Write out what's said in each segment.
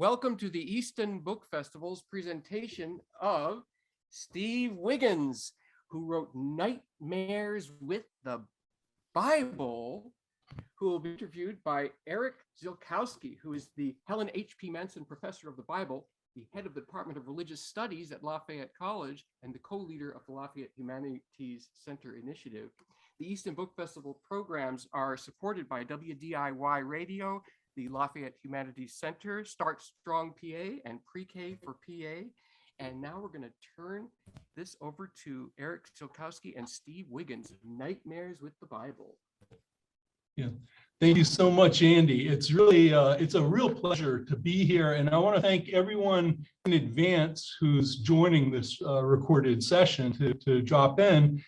Welcome to the Easton Book Festival's presentation of Steve Wiggins, who wrote Nightmares with the Bible, who will be interviewed by Eric Ziolkowski, who is the Helen H.P. Manson Professor of the Bible, the head of the Department of Religious Studies at Lafayette College, and the co-leader of the Lafayette Humanities Center Initiative. The Easton Book Festival programs are supported by WDIY Radio, the Lafayette Humanities Center, Start Strong PA, and Pre-K for PA. And now we're going to turn this over to Eric Ziolkowski and Steve Wiggins, Nightmares with the Bible. Yeah, thank you so much, Andy. It's really, it's a real pleasure to be here. And I want to thank everyone in advance who's joining this recorded session to drop in.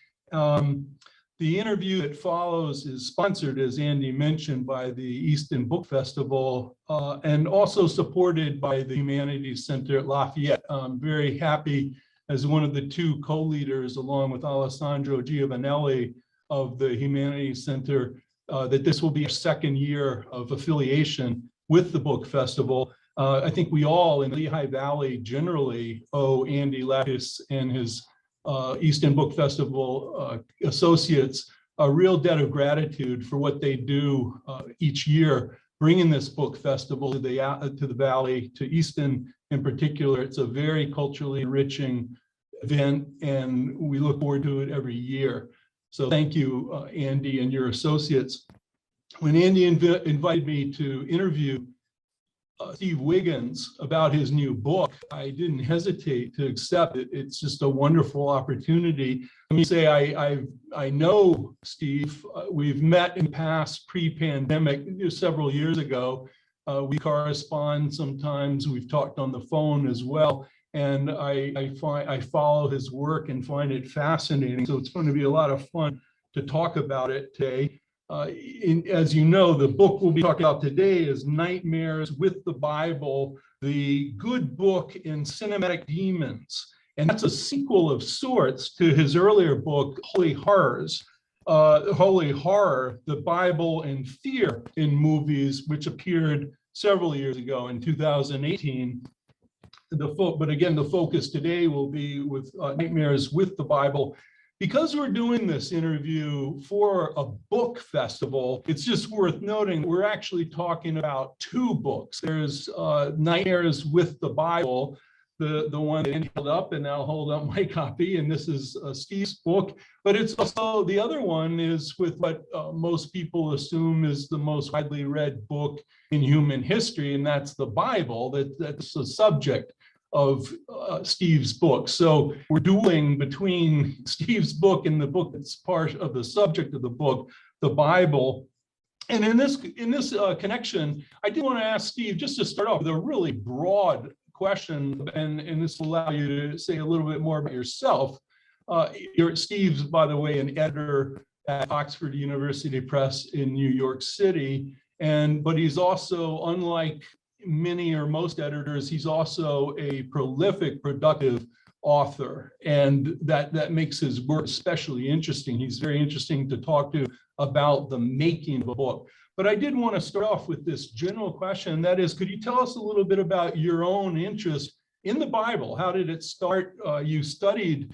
The interview that follows is sponsored, as Andy mentioned, by the Easton Book Festival and also supported by the Humanities Center at Lafayette. I'm very happy as one of the two co-leaders, along with Alessandro Giovanelli of the Humanities Center, that this will be our second year of affiliation with the book festival. I think we all in Lehigh Valley generally owe Andy Lattis and his Easton Book Festival associates a real debt of gratitude for what they do each year, bringing this book festival to the Valley, to Easton in particular. It's a very culturally enriching event, and we look forward to it every year. So thank you, Andy and your associates. When Andy invited me to interview Steve Wiggins about his new book, I didn't hesitate to accept it. It's just a wonderful opportunity. Let me say I know Steve. We've met in past pre-pandemic, several years ago. We correspond sometimes. We've talked on the phone as well. And I follow his work and find it fascinating. So it's going to be a lot of fun to talk about it today. As you know, the book we'll be talking about today is Nightmares with the Bible, the good book in cinematic demons. And that's a sequel of sorts to his earlier book, Holy Horrors, Holy Horror, the Bible and Fear in Movies, which appeared several years ago in 2018. But again, the focus today will be with Nightmares with the Bible. Because we're doing this interview for a book festival, it's just worth noting we're actually talking about two books. There's Nightmares with the Bible, the one that Andy held up, and I'll hold up my copy, and this is Steve's book. But it's also, the other one is with what most people assume is the most widely read book in human history, and that's the Bible. That's the subject of Steve's book. So we're dueling between Steve's book and the book that's part of the subject of the book, the Bible. And in this connection, I did want to ask Steve just to start off with a really broad question, and this will allow you to say a little bit more about yourself. Steve's, by the way, an editor at Oxford University Press in New York City, but he's also, unlike many or most editors, he's also a prolific, productive author, and that makes his work especially interesting. He's very interesting to talk to about the making of a book. But I did want to start off with this general question, that is, could you tell us a little bit about your own interest in the Bible? How did it start? You studied,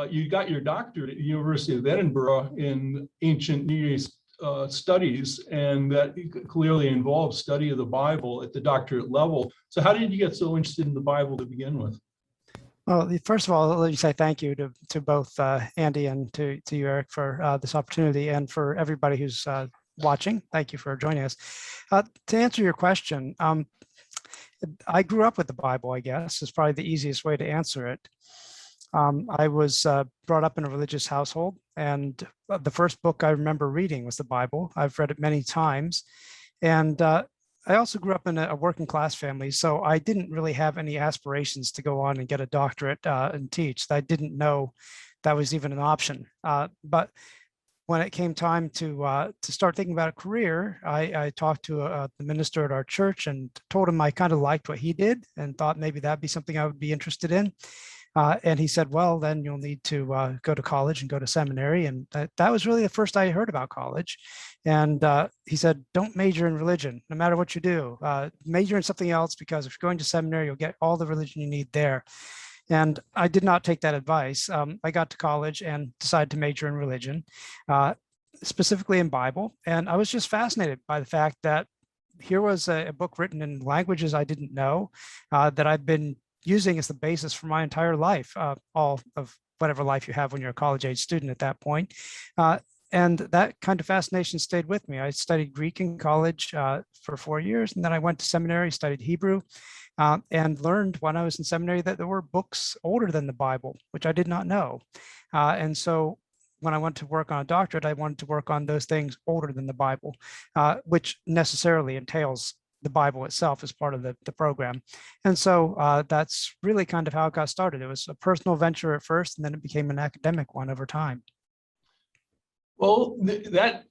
you got your doctorate at the University of Edinburgh in ancient Near East studies, and that clearly involves study of the Bible at the doctorate level. So how did you get so interested in the Bible to begin with? Well, first of all, let me say thank you to both Andy and to you, Eric, for this opportunity, and for everybody who's watching. Thank you for joining us. To answer your question, I grew up with the Bible, I guess, is probably the easiest way to answer it. I was brought up in a religious household, and the first book I remember reading was the Bible. I've read it many times. And I also grew up in a working class family, so I didn't really have any aspirations to go on and get a doctorate and teach. I didn't know that was even an option. But when it came time to start thinking about a career, I talked to the minister at our church and told him I kind of liked what he did and thought maybe that'd be something I would be interested in. And he said, well, then you'll need to go to college and go to seminary. And that was really the first I heard about college. And he said, don't major in religion, no matter what you do. Major in something else, because if you're going to seminary, you'll get all the religion you need there. And I did not take that advice. I got to college and decided to major in religion, specifically in Bible. And I was just fascinated by the fact that here was a book written in languages I didn't know, that I've been using as the basis for my entire life, all of whatever life you have when you're a college age student at that point. And that kind of fascination stayed with me. I studied Greek in college for 4 years, and then I went to seminary, studied Hebrew, and learned when I was in seminary that there were books older than the Bible, which I did not know. And so when I went to work on a doctorate, I wanted to work on those things older than the Bible, which necessarily entails the Bible itself as part of the program. And so that's really kind of how it got started. It was a personal venture at first, and then it became an academic one over time. Well, that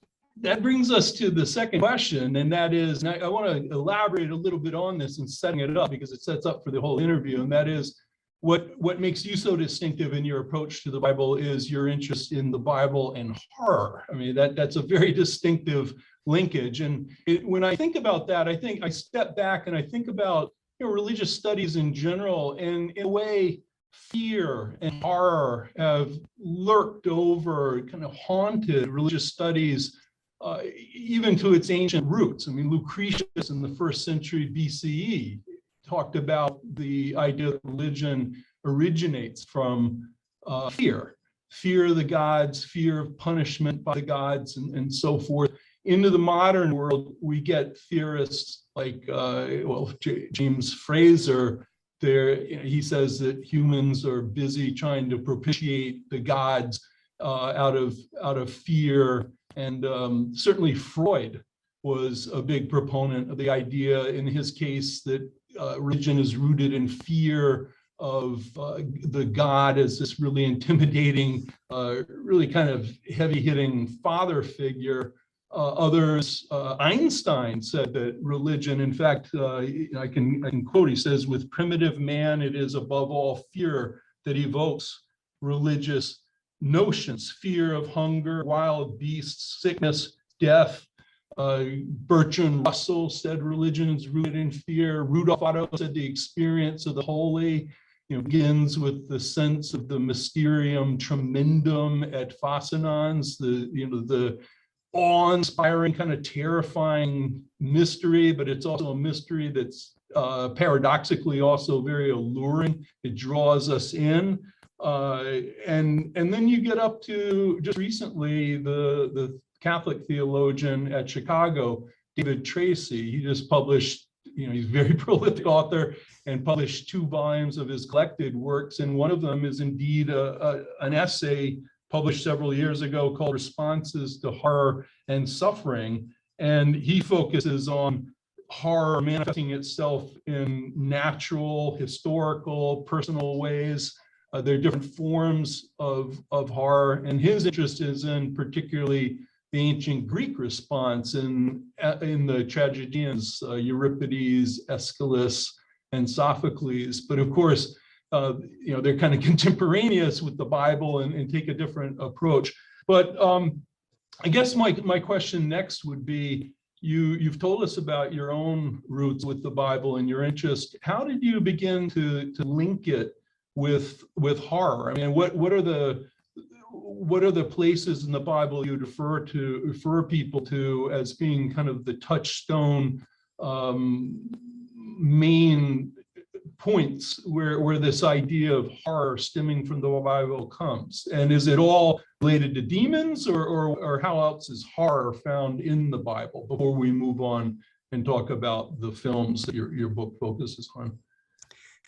brings us to the second question, and that is, and I want to elaborate a little bit on this and setting it up because it sets up for the whole interview, and that is what makes you so distinctive in your approach to the Bible is your interest in the Bible and horror. I mean, that's a very distinctive linkage. And when I think about that, I think I step back and I think about religious studies in general, and in a way, fear and horror have lurked over, kind of haunted religious studies, even to its ancient roots. I mean, Lucretius in the 1st century BCE talked about the idea that religion originates from fear of the gods, fear of punishment by the gods, and so forth. Into the modern world, we get theorists like, James Fraser. He says that humans are busy trying to propitiate the gods out of fear, and certainly Freud was a big proponent of the idea, in his case, that religion is rooted in fear of the god as this really intimidating, really kind of heavy-hitting father figure. Others, Einstein said that religion, in fact, I can quote, he says, with primitive man, it is above all fear that evokes religious notions, fear of hunger, wild beasts, sickness, death. Bertrand Russell said religion is rooted in fear. Rudolf Otto said the experience of the holy begins with the sense of the mysterium tremendum et fascinans, the awe-inspiring, kind of terrifying mystery, but it's also a mystery that's paradoxically also very alluring. It draws us in. And then you get up to just recently the Catholic theologian at Chicago, David Tracy. He just published, he's a very prolific author and published 2 volumes of his collected works. And one of them is indeed an essay published several years ago called Responses to Horror and Suffering. And he focuses on horror manifesting itself in natural, historical, personal ways. There are different forms of horror. And his interest is in particularly the ancient Greek response in the tragedians, Euripides, Aeschylus, and Sophocles. But of course, they're kind of contemporaneous with the Bible and take a different approach. But I guess my question next would be, you've told us about your own roots with the Bible and your interest. How did you begin to link it with horror? I mean, what are the places in the Bible you refer people to as being kind of the touchstone main points where this idea of horror stemming from the Bible comes? And is it all related to demons, or how else is horror found in the Bible, before we move on and talk about the films that your book focuses on?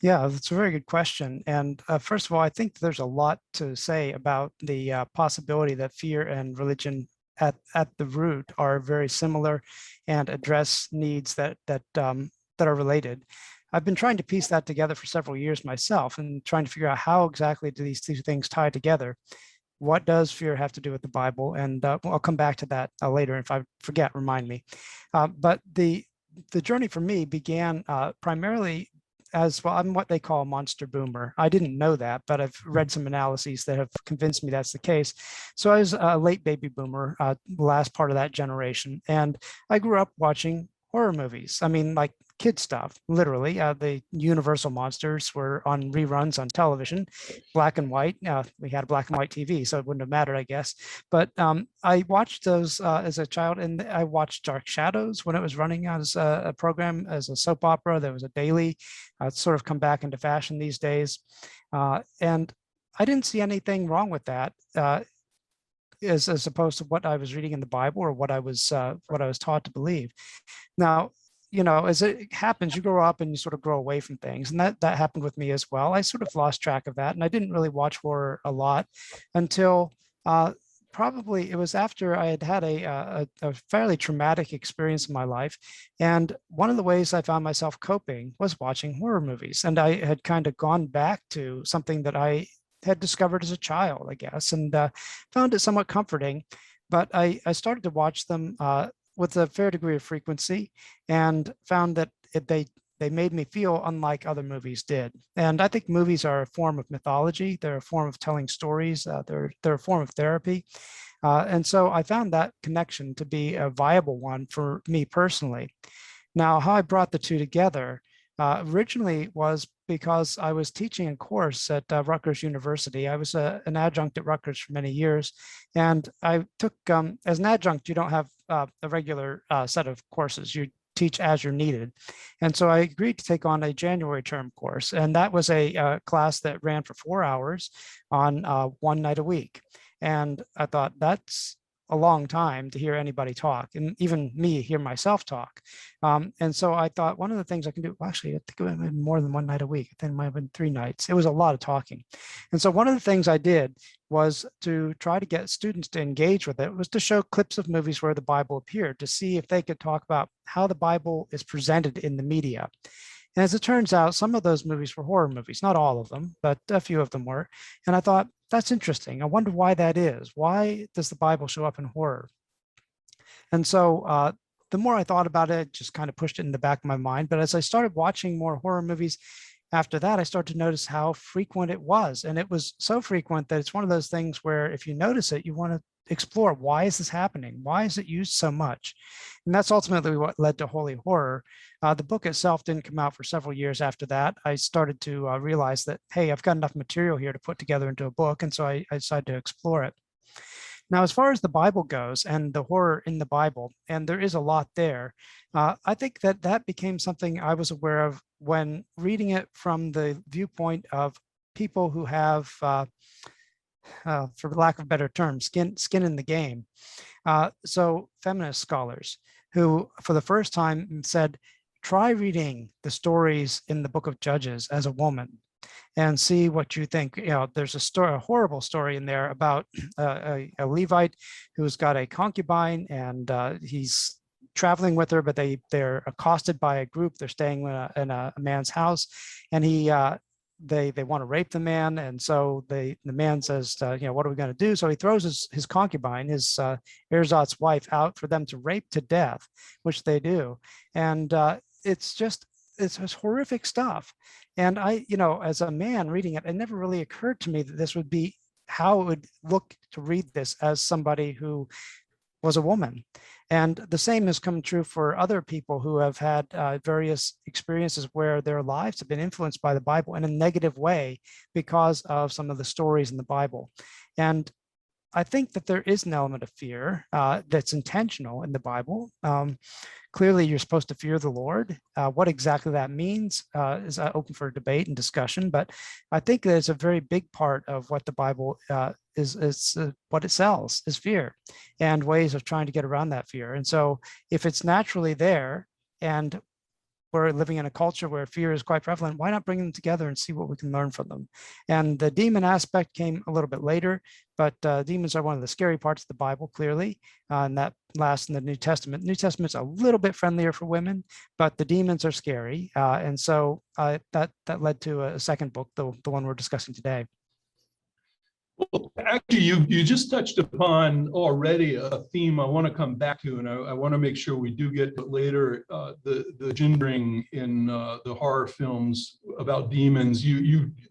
Yeah, that's a very good question. And first of all, I think there's a lot to say about the possibility that fear and religion at the root are very similar and address needs that are related. I've been trying to piece that together for several years myself, and trying to figure out how exactly do these 2 things tie together. What does fear have to do with the Bible? And I'll come back to that later. If I forget, remind me. But the journey for me began primarily as well, I'm what they call a monster boomer. I didn't know that, but I've read some analyses that have convinced me that's the case. So I was a late baby boomer, the last part of that generation. And I grew up watching horror movies. I mean, like kid stuff, literally. The Universal monsters were on reruns on television, black and white. We had a black and white TV, so it wouldn't have mattered, I guess. But I watched those as a child, and I watched Dark Shadows when it was running as a program, as a soap opera. There was a daily. It's sort of come back into fashion these days. And I didn't see anything wrong with that. As opposed to what I was reading in the Bible or what I was taught to believe. Now, as it happens, you grow up and you sort of grow away from things, and that happened with me as well. I sort of lost track of that, and I didn't really watch horror a lot until probably it was after I had a fairly traumatic experience in my life, and one of the ways I found myself coping was watching horror movies, and I had kind of gone back to something that I had discovered as a child, I guess, and found it somewhat comforting. But I started to watch them with a fair degree of frequency, and found that they made me feel unlike other movies did. And I think movies are a form of mythology. They're a form of telling stories. They're a form of therapy. And so I found that connection to be a viable one for me personally. Now, how I brought the two together originally was because I was teaching a course at Rutgers University. I was an adjunct at Rutgers for many years. And I took, as an adjunct, you don't have a regular set of courses. You teach as you're needed. And so I agreed to take on a January term course. And that was a class that ran for 4 hours on one night a week. And I thought, that's a long time to hear anybody talk, and even me hear myself talk. And so I thought one of the things I can do, well, actually, I think it might have been more than one night a week. I think it might have been 3 nights. It was a lot of talking. And so one of the things I did was to try to get students to engage with it, was to show clips of movies where the Bible appeared, to see if they could talk about how the Bible is presented in the media. And as it turns out, some of those movies were horror movies, not all of them, but a few of them were. And I thought, that's interesting. I wonder why that is. Why does the Bible show up in horror? And so the more I thought about it, just kind of pushed it in the back of my mind. But as I started watching more horror movies after that, I started to notice how frequent it was. And it was so frequent that it's one of those things where if you notice it, you want to explore, why is this happening? Why is it used so much? And that's ultimately what led to Holy Horror. The book itself didn't come out for several years after that. I started to realize that, hey, I've got enough material here to put together into a book. And so I decided to explore it. Now, as far as the Bible goes and the horror in the Bible, and there is a lot there, I think that became something I was aware of when reading it from the viewpoint of people who have, for lack of a better term, skin in the game. So feminist scholars who, for the first time, said, try reading the stories in the book of Judges as a woman and see what you think. There's a horrible story in there about a Levite who's got a concubine, and he's traveling with her, but they're accosted by a group. They're staying in a man's house, and they want to rape the man. And so the man says, what are we going to do? So he throws his concubine, his Erzat's wife, out for them to rape to death, which they do. And it's just horrific stuff. And I, as a man reading it, it never really occurred to me that this would be how it would look to read this as somebody who was a woman. And the same has come true for other people who have had various experiences where their lives have been influenced by the Bible in a negative way because of some of the stories in the Bible. And I think that there is an element of fear that's intentional in the Bible. Clearly, you're supposed to fear the Lord. What exactly that means is open for debate and discussion. But I think that it's a very big part of what the Bible is what it sells is fear and ways of trying to get around that fear. And so if it's naturally there, and we're living in a culture where fear is quite prevalent, why not bring them together and see what we can learn from them? And the demon aspect came a little bit later, but demons are one of the scary parts of the Bible, clearly, and that last in the New Testament. New Testament's a little bit friendlier for women, but the demons are scary. And so that led to a second book, the one we're discussing today. Well, actually, you just touched upon already a theme I want to come back to, and I want to make sure we do get to it later. The gendering in the horror films about demons.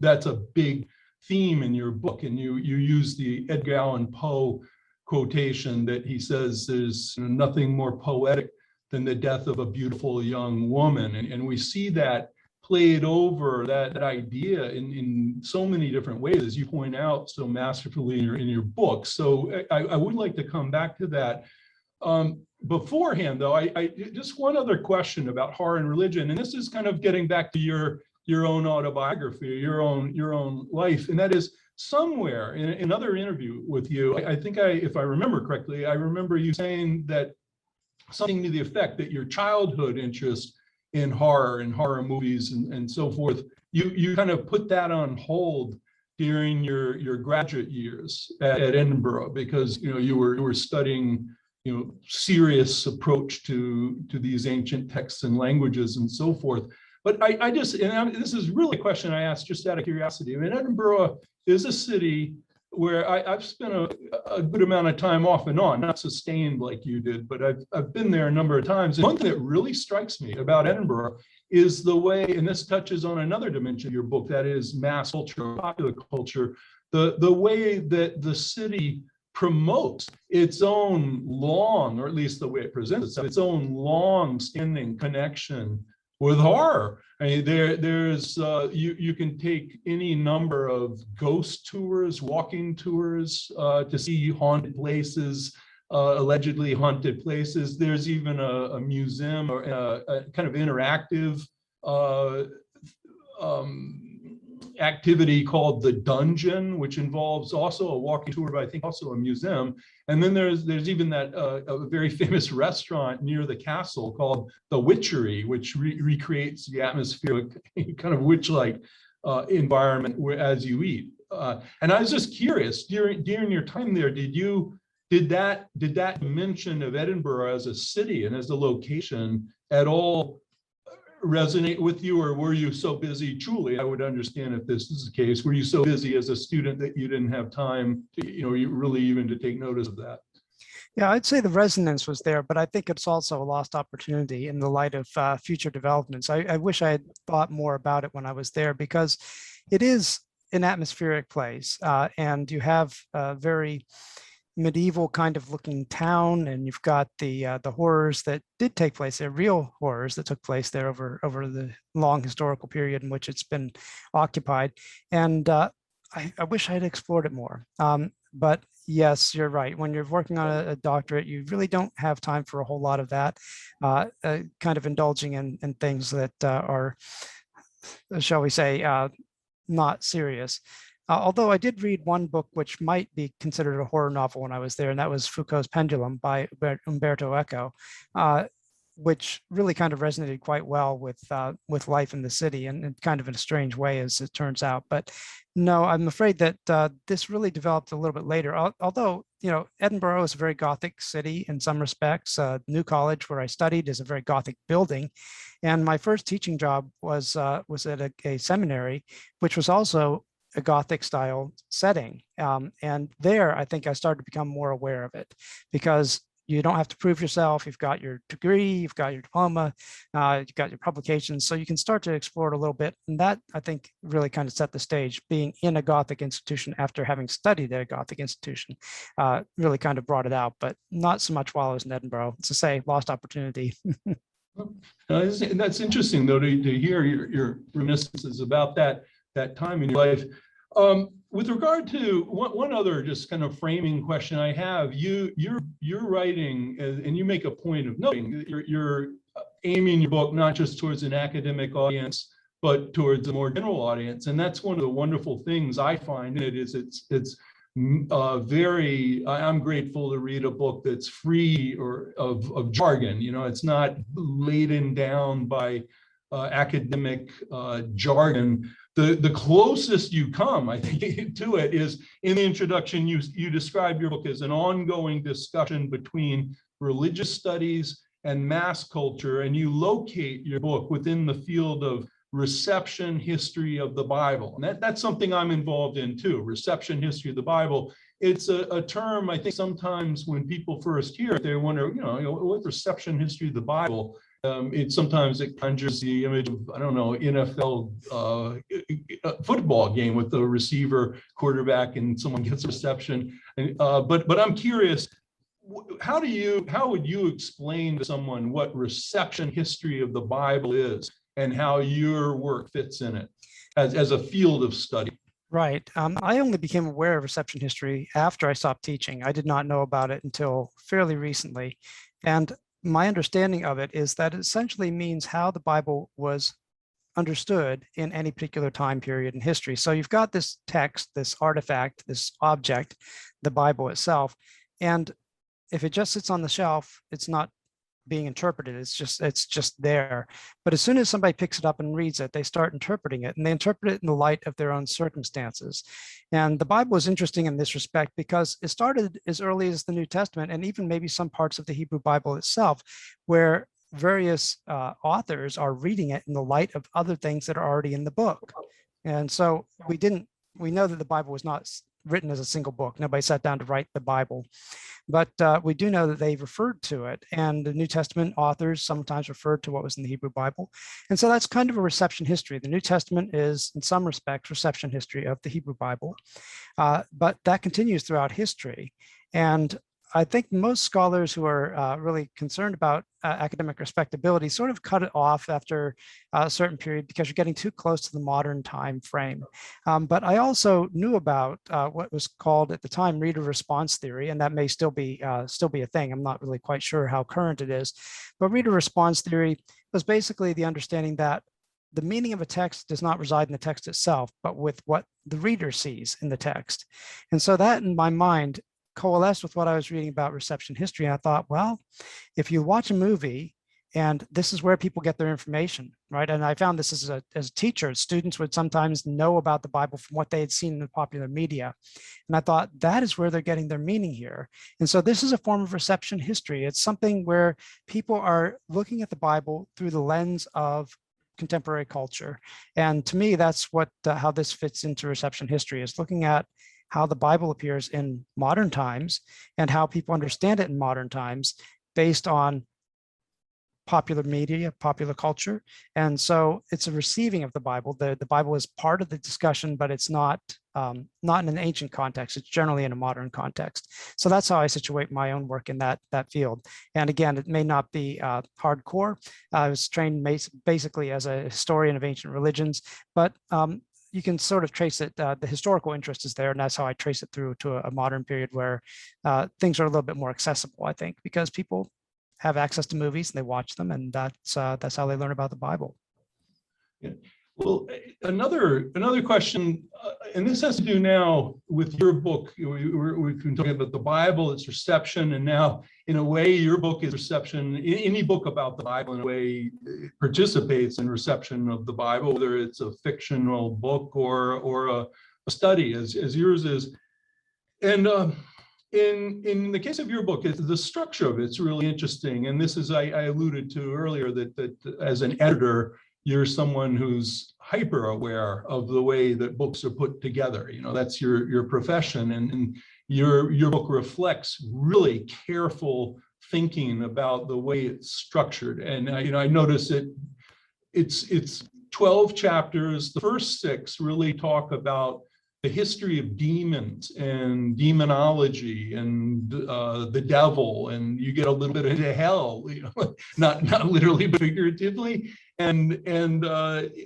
That's a big theme in your book, and you use the Edgar Allan Poe quotation that he says there's nothing more poetic than the death of a beautiful young woman, and we see that played over, that idea in so many different ways, as you point out so masterfully in your book. So I would like to come back to that. Beforehand, though, I just one other question about horror and religion, and this is kind of getting back to your own autobiography, your own life, and that is somewhere in another interview with you. I think if I remember correctly, I remember you saying that something to the effect that your childhood interest in horror and horror movies and so forth, you kind of put that on hold during your graduate years at Edinburgh, because you were studying serious approach to these ancient texts and languages and so forth. But this is really a question I asked just out of curiosity. I mean, Edinburgh is a city where I've spent a good amount of time off and on, not sustained like you did, but I've been there a number of times. And one thing that really strikes me about Edinburgh is the way, and this touches on another dimension of your book, that is mass culture, popular culture, the way that the city promotes its own long, or at least the way it presents itself, its own long-standing connection with horror. I mean, there's you can take any number of ghost tours, walking tours to see haunted places, allegedly haunted places. There's even a museum or a kind of interactive activity called the Dungeon, which involves also a walking tour, but I think also a museum. And then there's even that a very famous restaurant near the castle called the Witchery, which recreates the atmospheric kind of witch-like environment as you eat. And I was just curious, during your time there, did that dimension of Edinburgh as a city and as a location at all resonate with you, or were you so busy? Truly, I would understand if this is the case. Were you so busy as a student that you didn't have time to, really even to take notice of that? Yeah, I'd say the resonance was there, but I think it's also a lost opportunity in the light of future developments. I wish I had thought more about it when I was there, because it is an atmospheric place, and you have a very medieval kind of looking town, and you've got the horrors that did take place there, real horrors that took place there over the long historical period in which it's been occupied. And I wish I had explored it more. But yes, you're right. When you're working on a doctorate, you really don't have time for a whole lot of that, kind of indulging in things that are, shall we say, not serious. Although I did read one book which might be considered a horror novel when I was there, and that was Foucault's Pendulum by Umberto Eco, which really kind of resonated quite well with life in the city, and kind of in a strange way, as it turns out. But no, I'm afraid that this really developed a little bit later. Although, Edinburgh is a very Gothic city in some respects. New College, where I studied, is a very Gothic building. And my first teaching job was at a seminary, which was also a Gothic style setting. And there, I think I started to become more aware of it, because you don't have to prove yourself. You've got your degree, you've got your diploma, you've got your publications. So you can start to explore it a little bit. And that, I think, really kind of set the stage. Being in a Gothic institution after having studied at a Gothic institution really kind of brought it out, but not so much while I was in Edinburgh. It's to say, lost opportunity. That's interesting, though, to hear your reminiscences about that time in your life. With regard to one other just kind of framing question I have, you're writing, and you make a point of noting that you're aiming your book not just towards an academic audience, but towards a more general audience. And that's one of the wonderful things I find in it, is it's very, I'm grateful to read a book that's free of jargon. It's not laden down by academic jargon. The closest you come, I think, to it is in the introduction. You describe your book as an ongoing discussion between religious studies and mass culture, and you locate your book within the field of reception history of the Bible. And that's something I'm involved in too, reception history of the Bible. It's a term, I think, sometimes when people first hear it, they wonder, what reception history of the Bible? Sometimes it conjures the image of, I don't know, NFL football game with the receiver, quarterback, and someone gets a reception. But I'm curious, how would you explain to someone what reception history of the Bible is and how your work fits in it as a field of study? Right. I only became aware of reception history after I stopped teaching. I did not know about it until fairly recently. And my understanding of it is that it essentially means how the Bible was understood in any particular time period in history. So you've got this text, this artifact, this object, the Bible itself. And if it just sits on the shelf, it's not being interpreted. It's just there. But as soon as somebody picks it up and reads it, they start interpreting it, and they interpret it in the light of their own circumstances. And the Bible is interesting in this respect because it started as early as the New Testament, and even maybe some parts of the Hebrew Bible itself, where various authors are reading it in the light of other things that are already in the book. And so we know that the Bible was not written as a single book. Nobody sat down to write the Bible. But we do know that they referred to it, and the New Testament authors sometimes referred to what was in the Hebrew Bible. And so that's kind of a reception history. The New Testament is, in some respects, reception history of the Hebrew Bible, but that continues throughout history. And I think most scholars who are really concerned about academic respectability sort of cut it off after a certain period because you're getting too close to the modern time frame. But I also knew about what was called at the time reader response theory, and that may still be a thing. I'm not really quite sure how current it is. But reader response theory was basically the understanding that the meaning of a text does not reside in the text itself, but with what the reader sees in the text. And so that, in my mind, coalesced with what I was reading about reception history. And I thought, well, if you watch a movie, and this is where people get their information, right? And I found this as a teacher, students would sometimes know about the Bible from what they had seen in the popular media. And I thought that is where they're getting their meaning here. And so this is a form of reception history. It's something where people are looking at the Bible through the lens of contemporary culture. And to me, that's how this fits into reception history, is looking at how the Bible appears in modern times and how people understand it in modern times based on popular media, popular culture. And so it's a receiving of the Bible. The Bible is part of the discussion, but it's not in an ancient context. It's generally in a modern context. So that's how I situate my own work in that field. And again, it may not be hardcore. I was trained basically as a historian of ancient religions, but you can sort of trace it. The historical interest is there, and that's how I trace it through to a modern period where things are a little bit more accessible, I think, because people have access to movies and they watch them, and that's how they learn about the Bible. Yeah. Well, another question, and this has to do now with your book. We've been talking about the Bible, its reception, and now, in a way, your book is reception. Any book about the Bible, in a way, participates in reception of the Bible, whether it's a fictional book or a study, as yours is. And in the case of your book, the structure of it's really interesting. And this is, I alluded to earlier, that as an editor, you're someone who's hyper aware of the way that books are put together. You know, that's your profession, and your book reflects really careful thinking about the way it's structured. And I notice it's 12 chapters. The first 6 really talk about the history of demons and demonology and the devil, and you get a little bit into hell, not literally but figuratively, and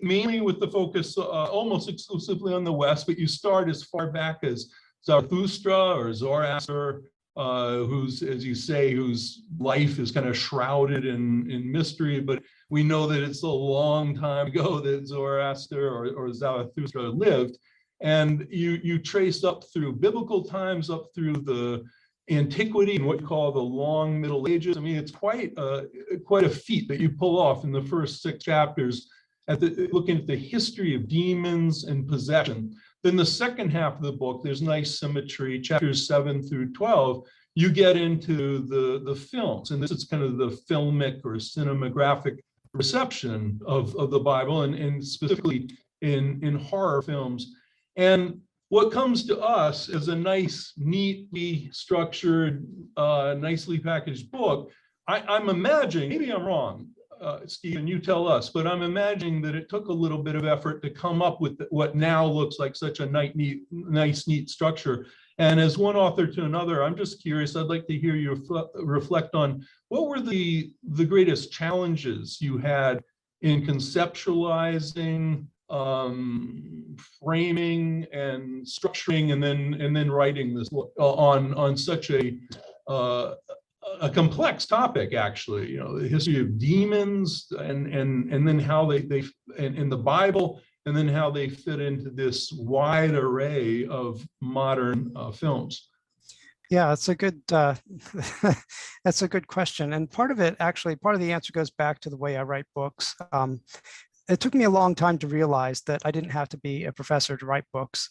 mainly with the focus almost exclusively on the West. But you start as far back as Zarathustra or Zoroaster, who's, as you say, whose life is kind of shrouded in mystery, but we know that it's a long time ago that Zoroaster or Zarathustra lived. And you trace up through biblical times, up through the antiquity and what you call the long Middle Ages. I mean, it's quite a feat that you pull off in the first 6 chapters, looking at the history of demons and possession. Then the second half of the book, there's nice symmetry. Chapters 7 through 12, you get into the films, and this is kind of the filmic or cinematographic reception of the Bible, and specifically in horror films. And what comes to us as a nice, neatly structured, nicely packaged book, I'm imagining, maybe I'm wrong, Stephen, you tell us, but I'm imagining that it took a little bit of effort to come up with what now looks like such a nice, neat structure. And as one author to another, I'm just curious, I'd like to hear you reflect on what were the greatest challenges you had in conceptualizing, framing and structuring, and then writing this on such a complex topic, actually, the history of demons, and then how they in the Bible, and then how they fit into this wide array of modern films. Yeah, that's a good that's a good question. And part of the answer goes back to the way I write books. It took me a long time to realize that I didn't have to be a professor to write books.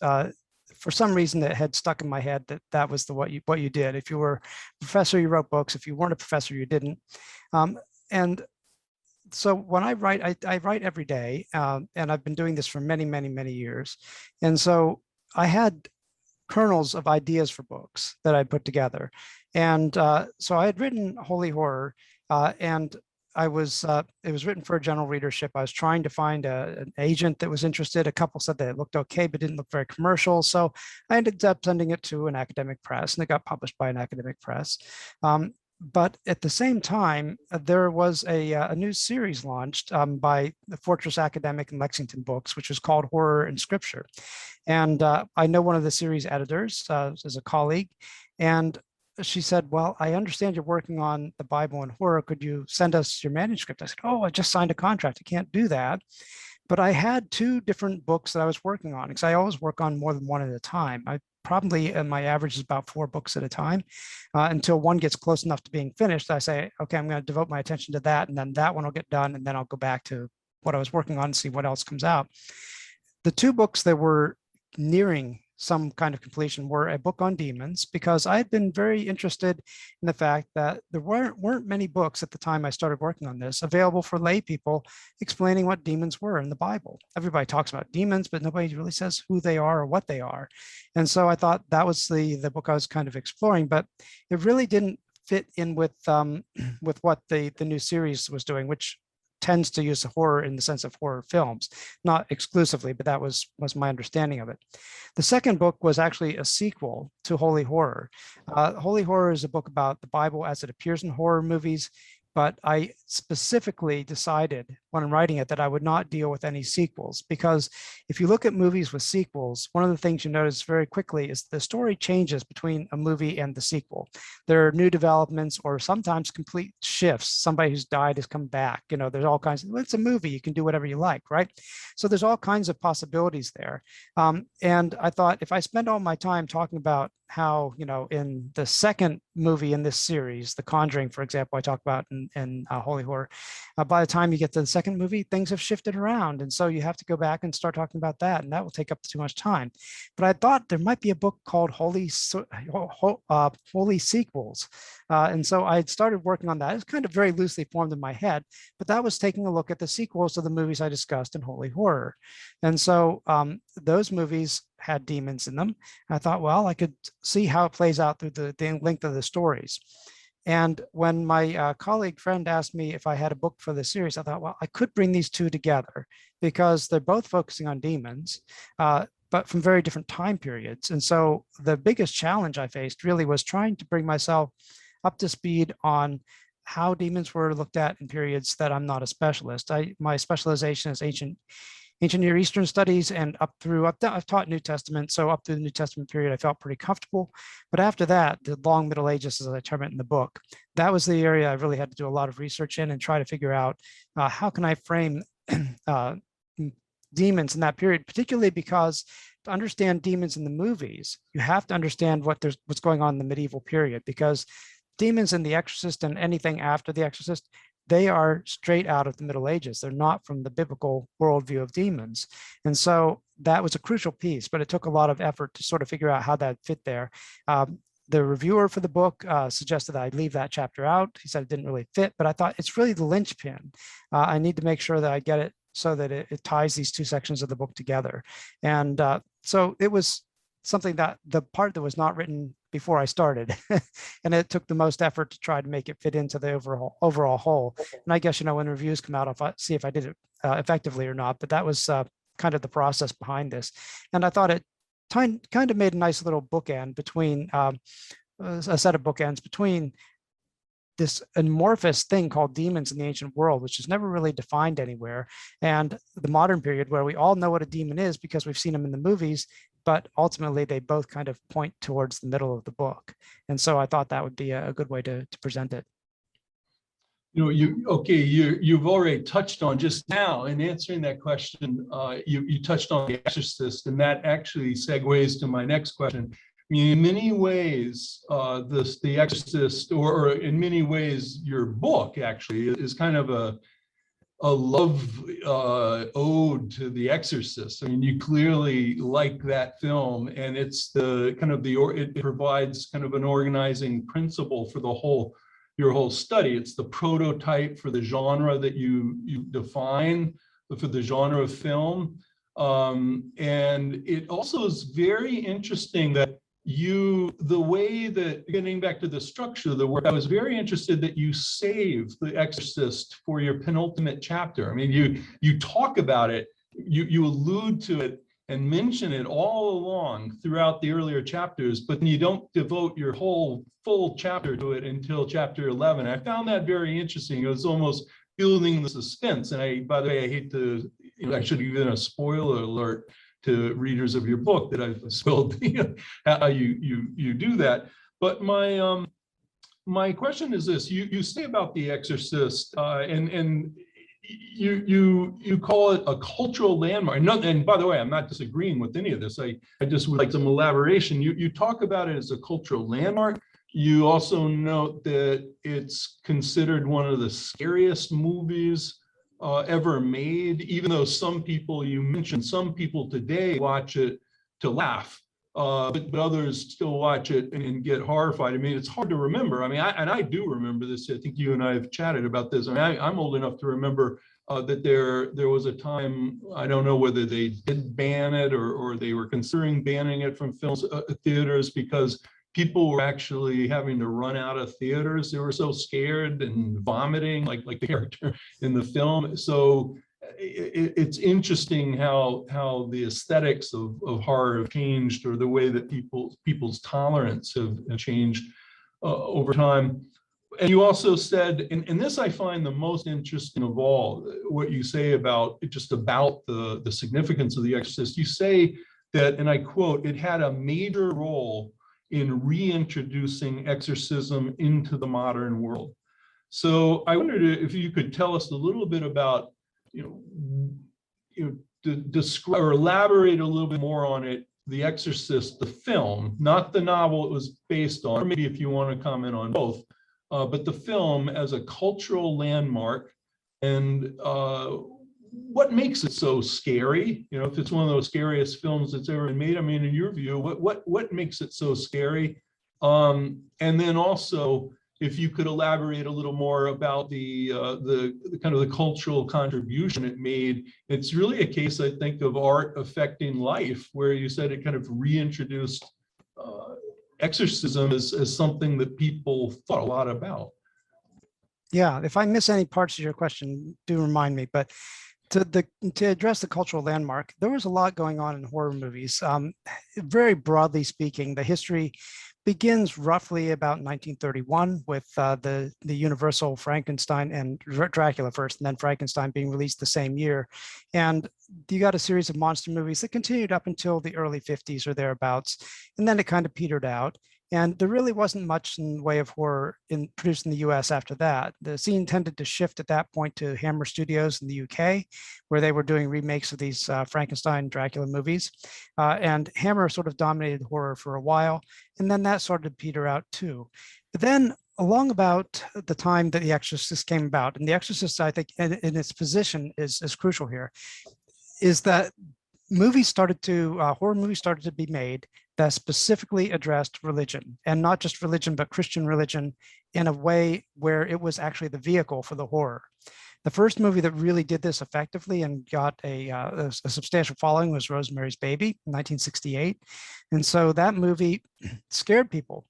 For some reason, that had stuck in my head that was what you did. If you were a professor, you wrote books. If you weren't a professor, you didn't. And so when I write, I write every day, and I've been doing this for many, many, many years. And so I had kernels of ideas for books that I put together. And so I had written Holy Horror, and it was written for a general readership. I was trying to find an agent that was interested. A couple said that it looked okay, but didn't look very commercial. So I ended up sending it to an academic press, and it got published by an academic press. But at the same time, there was a new series launched by the Fortress Academic and Lexington Books, which was called Horror and Scripture. And I know one of the series editors as a colleague, and she said, well, I understand you're working on the Bible and horror. Could you send us your manuscript? I said, oh, I just signed a contract. I can't do that. But I had two different books that I was working on, because I always work on more than one at a time. I probably, my average is about 4 books at a time, until one gets close enough to being finished. I say, okay, I'm going to devote my attention to that, and then that one will get done, and then I'll go back to what I was working on and see what else comes out. The two books that were nearing some kind of completion were a book on demons, because I had been very interested in the fact that there weren't many books at the time I started working on this available for lay people explaining what demons were in the Bible. Everybody talks about demons, but nobody really says who they are or what they are. And so I thought that was the book I was kind of exploring, but it really didn't fit in with what the new series was doing, which tends to use horror in the sense of horror films, not exclusively, but that was my understanding of it. The second book was actually a sequel to Holy Horror. Holy Horror is a book about the Bible as it appears in horror movies, but I specifically decided when I'm writing it that I would not deal with any sequels, because if you look at movies with sequels, one of the things you notice very quickly is the story changes between a movie and the sequel. There are new developments or sometimes complete shifts. Somebody who's died has come back. There's all kinds of, it's a movie, you can do whatever you like, right? So there's all kinds of possibilities there. And I thought, if I spend all my time talking about how, in the second movie in this series, The Conjuring, for example, I talk about in Holy Horror, by the time you get to the second movie, things have shifted around. And so you have to go back and start talking about that, and that will take up too much time. But I thought there might be a book called Holy Sequels. And so I had started working on that. It's kind of very loosely formed in my head, but that was taking a look at the sequels to the movies I discussed in Holy Horror. And so those movies had demons in them. I thought, well, I could see how it plays out through the length of the stories. And when my colleague friend asked me if I had a book for the series, I thought, well, I could bring these two together because they're both focusing on demons, but from very different time periods. And so the biggest challenge I faced really was trying to bring myself up to speed on how demons were looked at in periods that I'm not a specialist. My specialization is ancient Near Eastern studies, and I've taught New Testament, so up through the New Testament period, I felt pretty comfortable. But after that, the long Middle Ages, as I term it in the book, that was the area I really had to do a lot of research in and try to figure out how can I frame demons in that period, particularly because to understand demons in the movies, you have to understand what's going on in the medieval period, because demons in The Exorcist and anything after The Exorcist, they are straight out of the Middle Ages. They're not from the biblical worldview of demons. And so that was a crucial piece, but it took a lot of effort to sort of figure out how that fit there. The reviewer for the book suggested that I leave that chapter out. He said it didn't really fit, but I thought it's really the linchpin. I need to make sure that I get it so that it ties these two sections of the book together. And so it was something that the part that was not written before I started. And it took the most effort to try to make it fit into the overall whole. And I guess, when reviews come out, I'll see if I did it effectively or not, but that was kind of the process behind this. And I thought it kind of made a nice little bookend between a set of bookends between this amorphous thing called demons in the ancient world, which is never really defined anywhere, and the modern period where we all know what a demon is because we've seen them in the movies, but ultimately they both kind of point towards the middle of the book. And so I thought that would be a good way to present it. You've already touched on just now in answering that question, you touched on The Exorcist, and that actually segues to my next question. I mean, in many ways, The Exorcist, or in many ways, your book actually is kind of a love ode to The Exorcist. I mean, you clearly like that film, and it's it provides kind of an organizing principle for your whole study. It's the prototype for the genre that you define for the genre of film. And it also is very interesting that the way that, getting back to the structure of the work, I was very interested that you saved The Exorcist for your penultimate chapter. I mean, you talk about it, you allude to it and mention it all along throughout the earlier chapters, but then you don't devote your whole full chapter to it until chapter 11. I found that very interesting. It was almost building the suspense. And by the way, I hate to, I should have given a spoiler alert to readers of your book that I've spoiled how you do that. But my question is this: you say about The Exorcist, and you call it a cultural landmark. And by the way, I'm not disagreeing with any of this. I just would like some elaboration. You talk about it as a cultural landmark. You also note that it's considered one of the scariest movies ever made, even though you mentioned some people today watch it to laugh, but others still watch it and get horrified. I mean, it's hard to remember. I mean, I do remember this. I think you and I have chatted about this. I mean, I'm old enough to remember that there was a time, I don't know whether they did ban it or they were considering banning it from theaters because people were actually having to run out of theaters. They were so scared and vomiting, like the character in the film. So it's interesting how the aesthetics of horror have changed, or the way that people's tolerance have changed over time. And you also said, and this I find the most interesting of all, what you say about the significance of The Exorcist. You say that, and I quote, "It had a major role in reintroducing exorcism into the modern world." So I wondered if you could tell us a little bit about, describe or elaborate a little bit more on it, The Exorcist, the film, not the novel it was based on, or maybe if you want to comment on both, but the film as a cultural landmark, and what makes it so scary? If it's one of those scariest films that's ever been made, I mean, in your view, what makes it so scary? And then also, if you could elaborate a little more about the kind of the cultural contribution it made. It's really a case, I think, of art affecting life, where you said it kind of reintroduced exorcism as something that people thought a lot about. Yeah, if I miss any parts of your question, do remind me. But to address the cultural landmark, there was a lot going on in horror movies. Very broadly speaking, the history begins roughly about 1931 with the Universal Frankenstein and Dracula first, and then Frankenstein being released the same year. And you got a series of monster movies that continued up until the early 50s or thereabouts, and then it kind of petered out. And there really wasn't much in the way of horror produced in the US after that. The scene tended to shift at that point to Hammer Studios in the UK, where they were doing remakes of these Frankenstein, Dracula movies. And Hammer sort of dominated horror for a while, and then that started to peter out too. But then along about the time that The Exorcist came about, and The Exorcist, I think, in its position is crucial here, is that horror movies started to be made that specifically addressed religion, and not just religion, but Christian religion, in a way where it was actually the vehicle for the horror. The first movie that really did this effectively and got a substantial following was Rosemary's Baby in 1968. And so that movie scared people.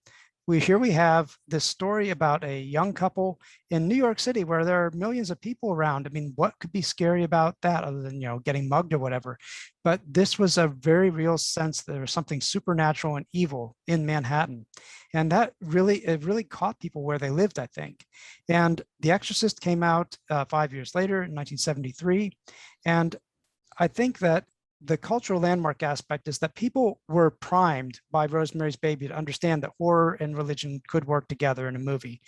Here we have this story about a young couple in New York City where there are millions of people around. I mean, what could be scary about that other than, getting mugged or whatever? But this was a very real sense that there was something supernatural and evil in Manhattan. And that it really caught people where they lived, I think. And The Exorcist came out 5 years later in 1973. And I think that the cultural landmark aspect is that people were primed by Rosemary's Baby to understand that horror and religion could work together in a movie.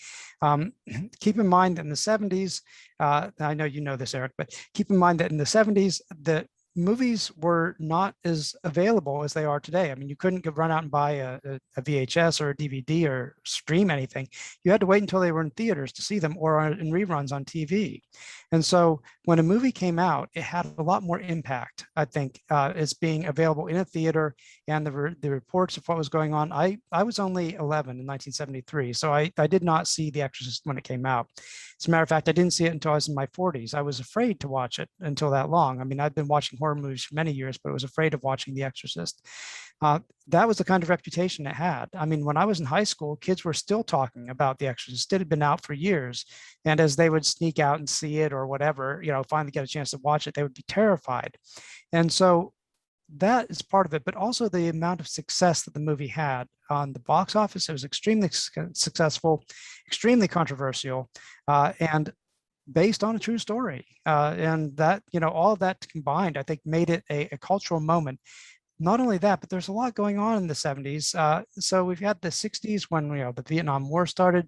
Keep in mind that in the 70s, I know you know this, Eric, but keep in mind that in the 70s, the movies were not as available as they are today. I mean, you couldn't run out and buy a VHS or a DVD or stream anything. You had to wait until they were in theaters to see them or in reruns on TV. And so when a movie came out, it had a lot more impact, I think, as being available in a theater and the reports of what was going on. I was only 11 in 1973, so I did not see The Exorcist when it came out. As a matter of fact, I didn't see it until I was in my 40s. I was afraid to watch it until that long. I mean, I've been watching horror movies for many years, but I was afraid of watching The Exorcist. That was the kind of reputation it had. I mean, when I was in high school, kids were still talking about The Exorcist. It had been out for years. And as they would sneak out and see it or whatever, finally get a chance to watch it, they would be terrified. And so that is part of it, but also the amount of success that the movie had on the box office. It was extremely successful, extremely controversial, and based on a true story. And that, all of that combined, I think made it a cultural moment. Not only that, but there's a lot going on in the 70s. So we've had the 60s when the Vietnam War started,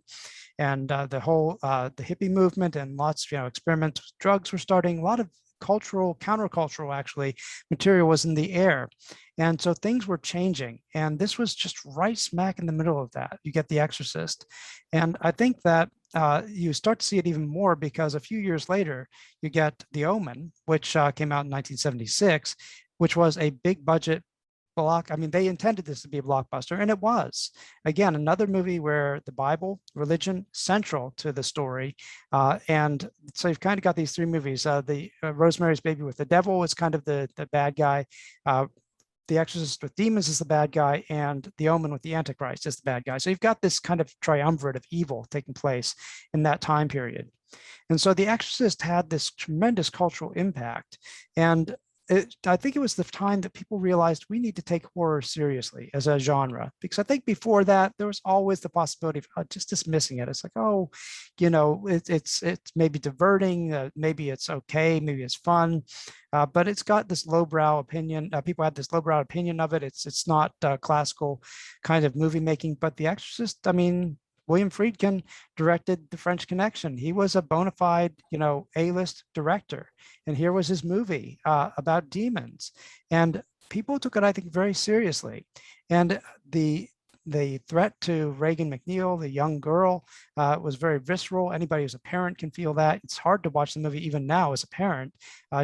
and the whole the hippie movement, and lots of experiments with drugs were starting. A lot of countercultural actually material was in the air, and so things were changing. And this was just right smack in the middle of that. You get The Exorcist, and I think that you start to see it even more because a few years later you get The Omen, which came out in 1976. Which was a big budget block. I mean, they intended this to be a blockbuster, and it was. Again, another movie where the Bible, religion, central to the story. And so you've kind of got these three movies. The Rosemary's Baby with the devil was kind of the bad guy. The Exorcist with demons is the bad guy, and The Omen with the Antichrist is the bad guy. So you've got this kind of triumvirate of evil taking place in that time period. And so The Exorcist had this tremendous cultural impact. And I think it was the time that people realized we need to take horror seriously as a genre, because I think before that there was always the possibility of just dismissing it. It's like, it's maybe diverting, maybe it's okay, maybe it's fun, but it's got this lowbrow opinion. People had this lowbrow opinion of it. It's not classical kind of movie making. But The Exorcist, I mean, William Friedkin directed The French Connection. He was a bona fide, A-list director. And here was his movie about demons. And people took it, I think, very seriously. And the threat to Reagan McNeil, the young girl, was very visceral. Anybody who's a parent can feel that. It's hard to watch the movie even now as a parent,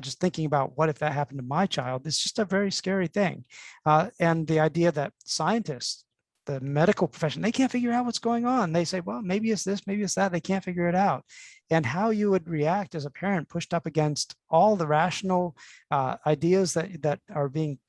just thinking about what if that happened to my child. It's just a very scary thing. And the idea that scientists, the medical profession, they can't figure out what's going on. They say, well, maybe it's this, maybe it's that. They can't figure it out. And how you would react as a parent pushed up against all the rational ideas that are being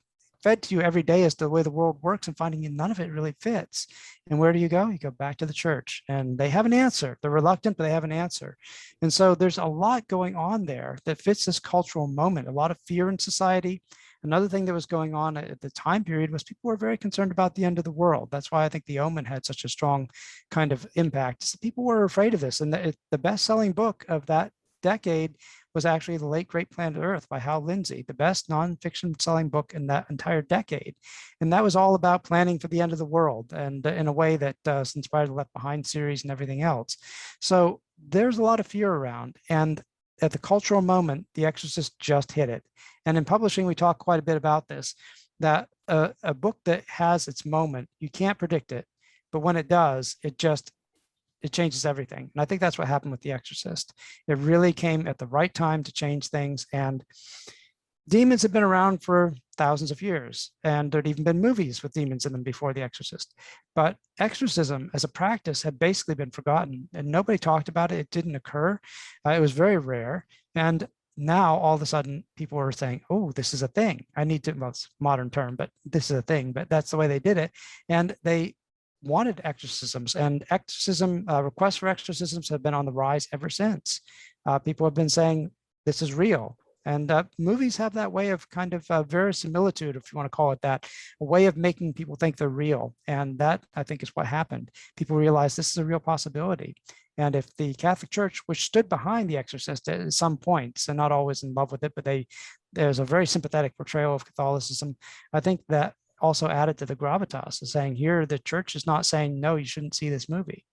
fed to you every day as to the way the world works, and finding none of it really fits. And where do you go? You go back to the church, and they have an answer. They're reluctant, but they have an answer. And so there's a lot going on there that fits this cultural moment, a lot of fear in society. Another thing that was going on at the time period was people were very concerned about the end of the world. That's why I think The Omen had such a strong kind of impact. So people were afraid of this. And the best-selling book of that decade was actually The Late Great Planet Earth by Hal Lindsey, the best nonfiction selling book in that entire decade. And that was all about planning for the end of the world, and in a way that inspired the Left Behind series and everything else. So there's a lot of fear around. And at the cultural moment, The Exorcist just hit it. And in publishing, we talk quite a bit about this, that a book that has its moment, you can't predict it, but when it does, it changes everything. And I think that's what happened with The Exorcist. It really came at the right time to change things. And demons have been around for thousands of years, and there'd even been movies with demons in them before The Exorcist. But exorcism as a practice had basically been forgotten, and nobody talked about it. It didn't occur. It was very rare. And now all of a sudden people were saying, oh, this is a thing. I need to, well, it's a modern term, but this is a thing, but that's the way they did it. And they wanted exorcisms, and exorcism requests for exorcisms have been on the rise ever since. People have been saying this is real. And movies have that way of kind of verisimilitude, if you want to call it that, a way of making people think they're real. And that, I think, is what happened. People realized this is a real possibility. And if the Catholic Church, which stood behind The Exorcist at some points and not always in love with it, but there's a very sympathetic portrayal of Catholicism, I think that also added to the gravitas of saying, here, the church is not saying, no, you shouldn't see this movie.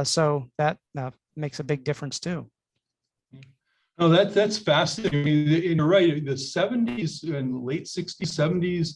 So that makes a big difference too. No, that's fascinating. You're right. The 70s and late 60s, 70s,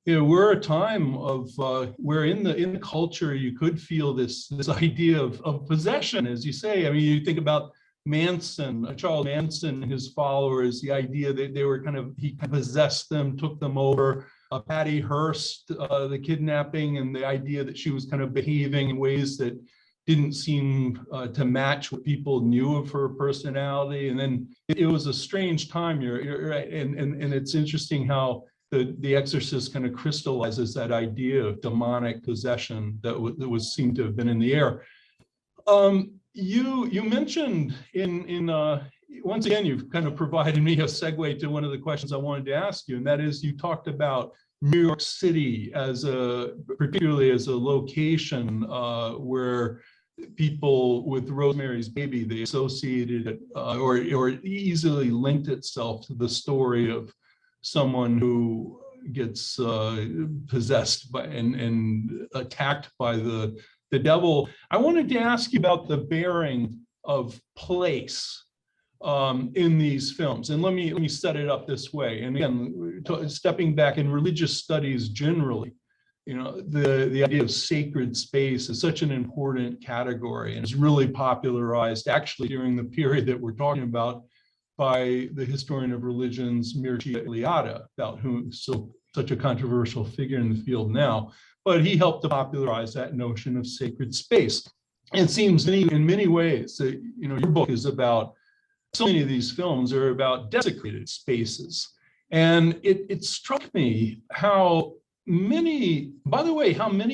were a time of where in the culture you could feel this idea of possession, as you say. I mean, you think about Manson, Charles Manson and his followers, the idea that they were he possessed them, took them over. Patty Hearst, the kidnapping, and the idea that she was kind of behaving in ways that didn't seem to match what people knew of her personality. And then it was a strange time. You're right. And it's interesting how the Exorcist kind of crystallizes that idea of demonic possession that was seemed to have been in the air. You mentioned once again, you've kind of provided me a segue to one of the questions I wanted to ask you, and that is, you talked about New York City particularly as a location where people with Rosemary's Baby, they associated it or easily linked itself to the story of someone who gets possessed by and attacked by the devil. I wanted to ask you about the bearing of place in these films, and let me set it up this way. And again, stepping back in religious studies generally, the idea of sacred space is such an important category, and is really popularized actually during the period that we're talking about by the historian of religions Mircea Eliade, about whom such a controversial figure in the field now. But he helped to popularize that notion of sacred space. And it seems in many ways that your book is about, so many of these films are about desecrated spaces. And it struck me how many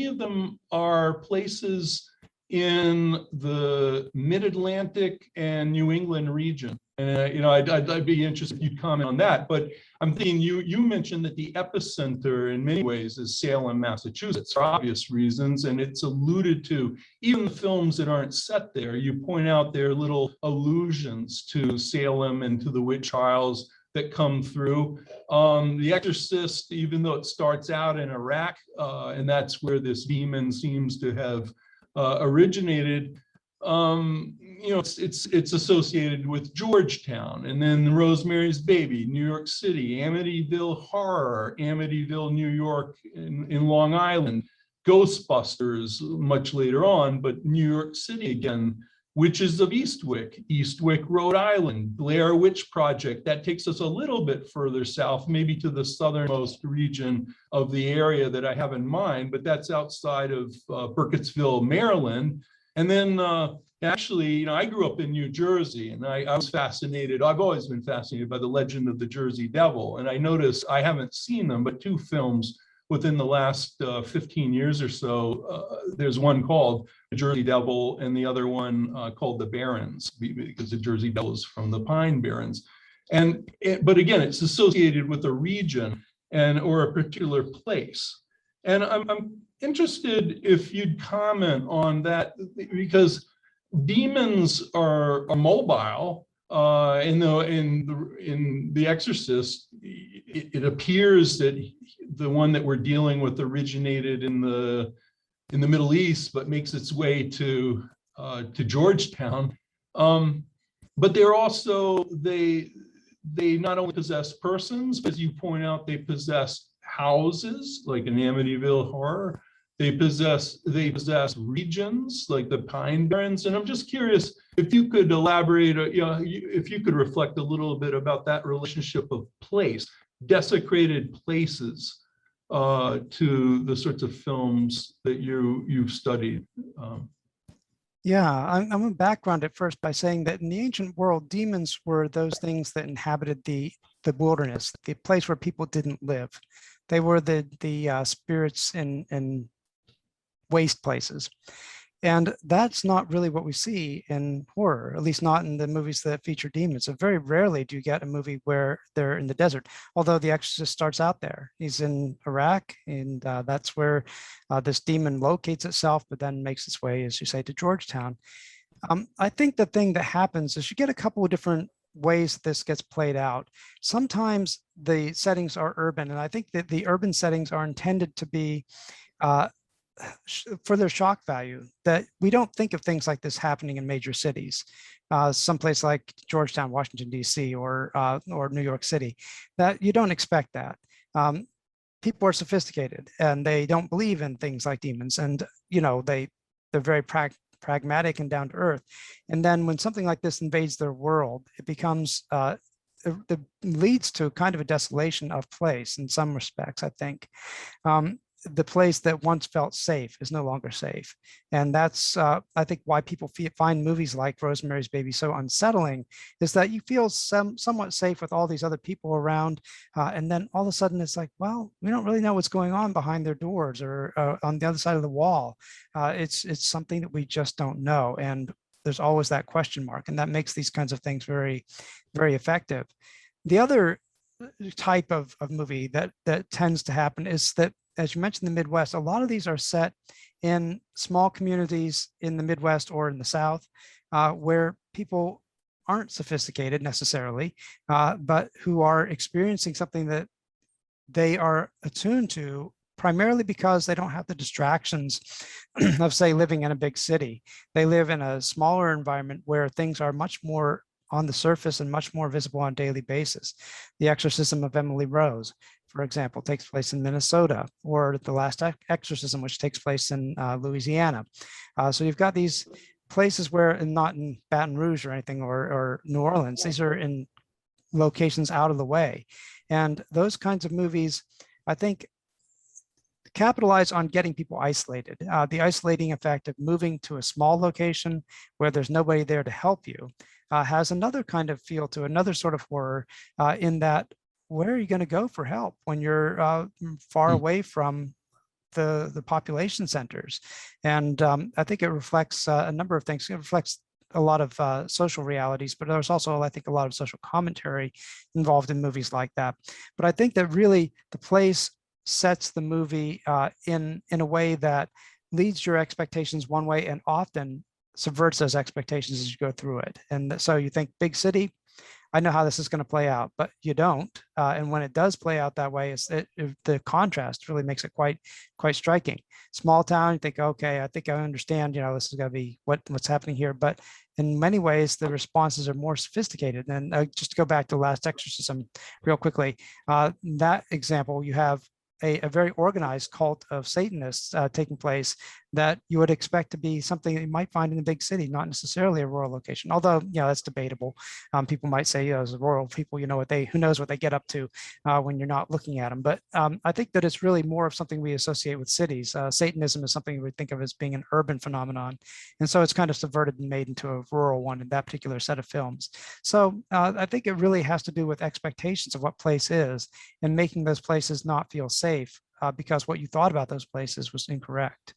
of them are places in the Mid-Atlantic and New England region. And I'd be interested if you'd comment on that. But I'm thinking you mentioned that the epicenter in many ways is Salem, Massachusetts, for obvious reasons, and it's alluded to even the films that aren't set there. You point out there are little allusions to Salem and to the witch trials that come through. The Exorcist, even though it starts out in Iraq, and that's where this demon seems to have originated, it's associated with Georgetown, and then Rosemary's Baby, New York City, Amityville Horror, Amityville, New York, in Long Island, Ghostbusters much later on, but New York City again, Witches of Eastwick, Rhode Island, Blair Witch Project. That takes us a little bit further south, maybe to the southernmost region of the area that I have in mind, but that's outside of Burkittsville, Maryland. And then actually, I grew up in New Jersey, and I was fascinated. I've always been fascinated by the legend of the Jersey Devil. And I noticed, I haven't seen them, but two films within the last 15 years or so. There's one called The Jersey Devil and the other one called The Barrens, because the Jersey Devil is from the Pine Barrens. But again, it's associated with a region or a particular place. And I'm interested if you'd comment on that, because demons are mobile. In The Exorcist, it appears that the one that we're dealing with originated in the Middle East, but makes its way to Georgetown. But they're also they not only possess persons, but as you point out, they possess houses, like in Amityville Horror. They possess regions like the Pine Barrens. And I'm just curious if you could elaborate, if you could reflect a little bit about that relationship of place. desecrated places to the sorts of films that you've studied? Yeah, I'm going to background it first by saying that in the ancient world, demons were those things that inhabited the wilderness, the place where people didn't live. They were the spirits in waste places. And that's not really what we see in horror, at least not in the movies that feature demons. So very rarely do you get a movie where they're in the desert, although The Exorcist starts out there. He's in Iraq, and that's where this demon locates itself, but then makes its way, as you say, to Georgetown. I think the thing that happens is you get a couple of different ways this gets played out. Sometimes the settings are urban, and I think that the urban settings are intended to be for their shock value, that we don't think of things like this happening in major cities, someplace like Georgetown, Washington, D.C., or New York City, that you don't expect that. People are sophisticated and they don't believe in things like demons, and they're very pragmatic and down to earth. And then when something like this invades their world, it becomes it leads to kind of a desolation of place in some respects, I think. The place that once felt safe is no longer safe. And that's, I think, why people find movies like Rosemary's Baby so unsettling, is that you feel somewhat safe with all these other people around. And then all of a sudden it's like, well, we don't really know what's going on behind their doors or on the other side of the wall. It's something that we just don't know. And there's always that question mark. And that makes these kinds of things very, very effective. The other type of movie that tends to happen is that, as you mentioned, the Midwest, a lot of these are set in small communities in the Midwest or in the South, where people aren't sophisticated necessarily, but who are experiencing something that they are attuned to, primarily because they don't have the distractions of, say, living in a big city. They live in a smaller environment where things are much more on the surface and much more visible on a daily basis. The Exorcism of Emily Rose, for example, takes place in Minnesota, or The Last Exorcism, which takes place in Louisiana. So you've got these places where, and not in Baton Rouge or anything, or New Orleans, these are in locations out of the way. And those kinds of movies, I think, capitalize on getting people isolated. The isolating effect of moving to a small location where there's nobody there to help you has another kind of feel to another sort of horror, in that, where are you going to go for help when you're far away from the population centers? And I think it reflects a number of things. It reflects a lot of social realities, but there's also, I think, a lot of social commentary involved in movies like that. But I think that really the place sets the movie in a way that leads your expectations one way and often subverts those expectations as you go through it. And so you think big city, I know how this is going to play out, but you don't. And when it does play out that way, the contrast really makes it quite striking. Small town, you think, okay, I think I understand, this is going to be what's happening here. But in many ways, the responses are more sophisticated. And just to go back to Last Exorcism real quickly, that example, you have a very organized cult of Satanists taking place that you would expect to be something that you might find in a big city, not necessarily a rural location. Although, that's debatable. People might say, as rural people, who knows what they get up to when you're not looking at them. But I think that it's really more of something we associate with cities. Satanism is something we think of as being an urban phenomenon. And so it's kind of subverted and made into a rural one in that particular set of films. So I think it really has to do with expectations of what place is and making those places not feel safe because what you thought about those places was incorrect.